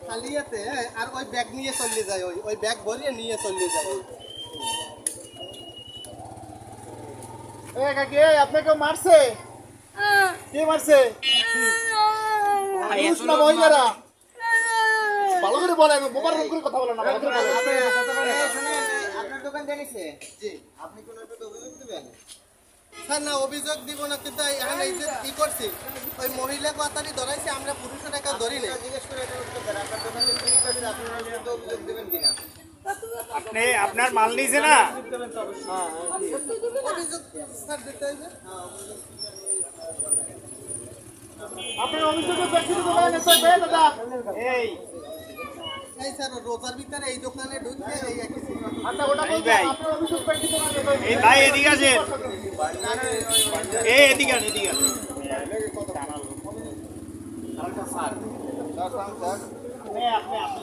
খালি আছে আর ওই ব্যাগ নিয়ে চলে যায় ওই ব্যাগ ভরিয়ে নিয়ে চলে যায়। আপনাকে মারছে? কে মারছে? ভালো করে বলেন, বোবার করে কথা বলেন না। আপনার দোকান জানিছে? জি। আপনি কোন একটা অভিযোগ দিবেন? স্যার না, অভিযোগ দিব না, কিন্তু এখানে এই যে কি করছি ওই মহিলা কথাটি ধরাইছে, আমরা পুরুষের একা ধরি না। জিজ্ঞেস করে এটা উত্তর দেন, আপনার দোকানে কি করছে, আপনারা অভিযোগ দিবেন কিনা? আপনি আপনার মাল নিয়েছে না? অভিযোগ স্যার দিতে হইবে। আপনার অভিযোগের ব্যক্তিগত দোকানে চলবে দাদা। এই এই স্যার রোজার ভিতরে এই দোকানে ঢুকে এই একই আচ্ছা ওটা বলতে আপনার অভিযোগ ব্যক্তিগত দোকানে। এই ভাই এদিকে আসেন। এই এদিকে আসেন, এদিকে আসেন। স্যার স্যার আপনি আমি